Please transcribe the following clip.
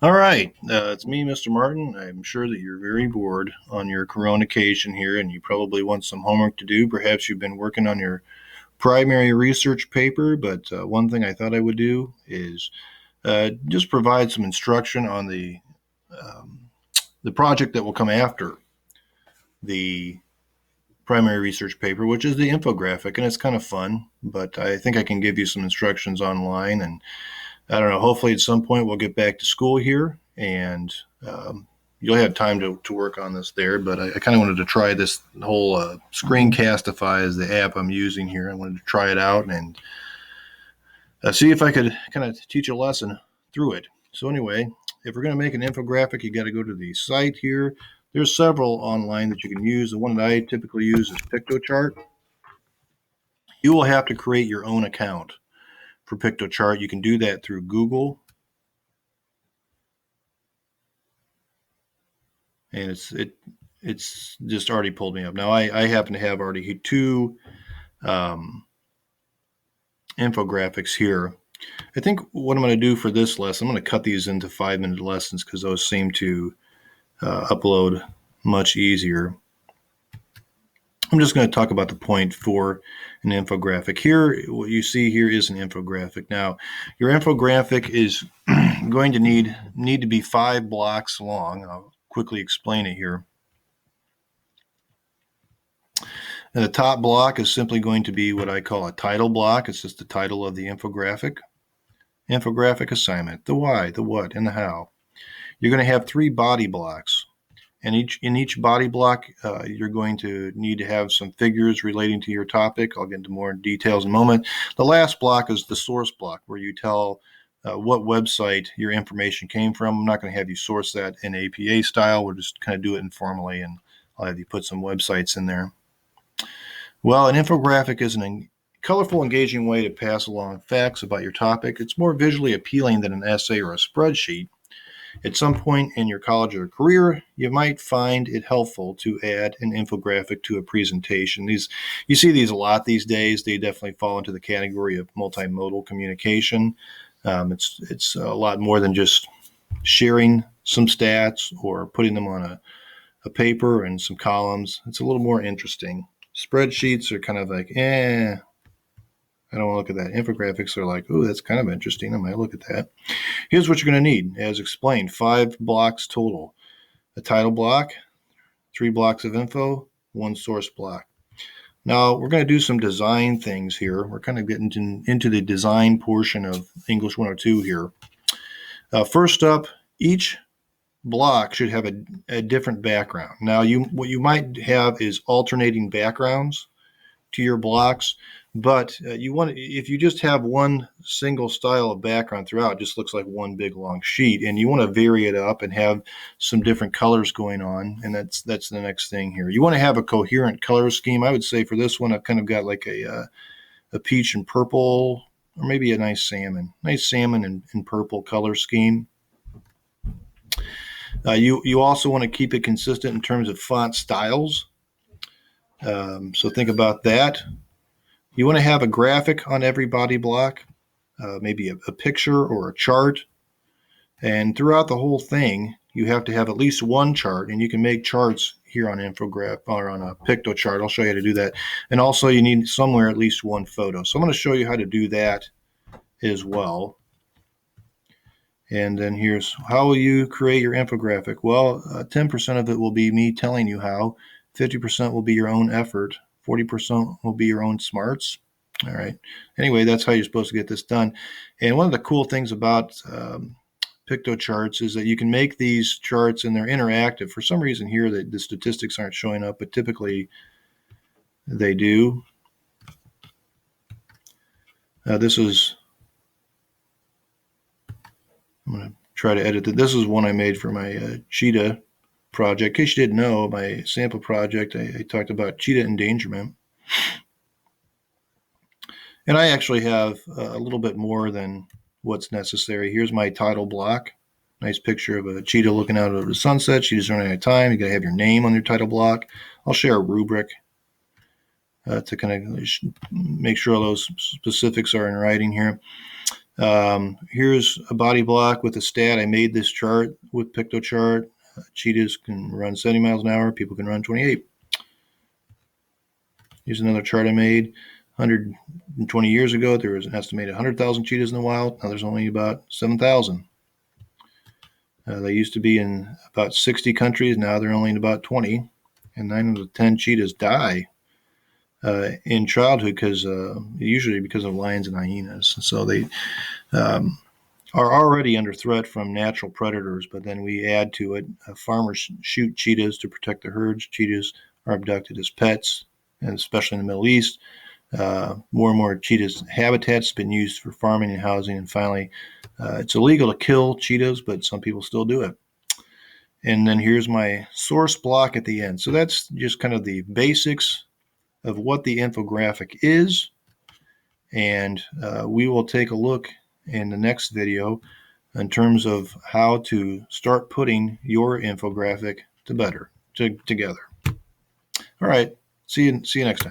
All right, it's me, Mr. Martin. I'm sure that you're very bored on your coronacation here, and you probably want some homework to do. Perhaps you've been working on your primary research paper, but one thing I thought I would do is just provide some instruction on um, the project that will come after the primary research paper, which is the infographic, and it's kind of fun. But I think I can give you some instructions online, and I don't know. Hopefully, at some point, we'll get back to school here, and you'll have time to work on this there. But I kind of wanted to try this whole Screencastify is the app I'm using here. I wanted to try it out and see if I could kind of teach a lesson through it. So anyway, if we're going to make an infographic, you got to go to the site here. There's several online that you can use. The one that I typically use is PictoChart. You will have to create your own account for PictoChart. You can do that through Google, and it's just already pulled me up. Now I happen to have already two um, infographics here. I think what I'm going to do for this lesson, I'm going to cut these into 5-minute lessons because those seem to upload much easier. I'm just going to talk about the point for an infographic. Here, what you see here is an infographic. Now, your infographic is going to need to be 5 blocks long. I'll quickly explain it here. And the top block is simply going to be what I call a title block. It's just the title of the infographic. Infographic assignment, the why, the what, and the how. You're going to have 3 body blocks. And in each body block, you're going to need to have some figures relating to your topic. I'll get into more details in a moment. The last block is the source block, where you tell what website your information came from. I'm not going to have you source that in APA style. We'll just kind of do it informally, and I'll have you put some websites in there. Well, an infographic is a colorful, engaging way to pass along facts about your topic. It's more visually appealing than an essay or a spreadsheet. At some point in your college or career, you might find it helpful to add an infographic to a presentation. You see these a lot these days. They definitely fall into the category of multimodal communication. It's a lot more than just sharing some stats or putting them on a paper and some columns. It's a little more interesting. Spreadsheets are kind of like, I don't want to look at that. Infographics are like, oh, that's kind of interesting. I might look at that. Here's what you're going to need, as explained, 5 blocks total. A title block, 3 blocks of info, 1 source block. Now, we're going to do some design things here. We're kind of getting into the design portion of English 102 here. First up, each block should have a different background. Now, what you might have is alternating backgrounds to your blocks, but if you just have one single style of background throughout, it just looks like one big long sheet, and you want to vary it up and have some different colors going on, and that's the next thing here. You want to have a coherent color scheme. I would say for this one, I've kind of got like a peach and purple, or maybe a nice salmon and purple color scheme. You also want to keep it consistent in terms of font styles. So think about that. You want to have a graphic on every body block, maybe a picture or a chart. And throughout the whole thing, you have to have at least one chart, and you can make charts here on Infograph or on a PictoChart. I'll show you how to do that. And also you need somewhere at least one photo. So I'm going to show you how to do that as well. And then here's how will you create your infographic? Well, 10% of it will be me telling you how. 50% will be your own effort. 40% will be your own smarts. All right. Anyway, that's how you're supposed to get this done. And one of the cool things about PictoCharts is that you can make these charts and they're interactive. For some reason here, the statistics aren't showing up, but typically they do. This is I'm going to try to edit it. This is one I made for my cheetah project. In case you didn't know, my sample project, I talked about cheetah endangerment. And I actually have a little bit more than what's necessary. Here's my title block. Nice picture of a cheetah looking out over the sunset. Cheetah's running out of time. You got to have your name on your title block. I'll share a rubric to kind of make sure all those specifics are in writing here. Here's a body block with a stat. I made this chart with PictoChart. Cheetahs can run 70 miles an hour. People can run 28. Here's another chart I made. 120 years ago, there was an estimated 100,000 cheetahs in the wild. Now there's only about 7,000. They used to be in about 60 countries. Now they're only in about 20. And 9 out of 10 cheetahs die in childhood usually because of lions and hyenas. So they are already under threat from natural predators, but then we add to it farmers shoot cheetahs to protect the herds. Cheetahs are abducted as pets, and especially in the Middle East. More and more cheetahs' habitats have been used for farming and housing, and finally, it's illegal to kill cheetahs, but some people still do it. And then here's my source block at the end. So that's just kind of the basics of what the infographic is, and we will take a look in the next video in terms of how to start putting your infographic together. All right, see you next time.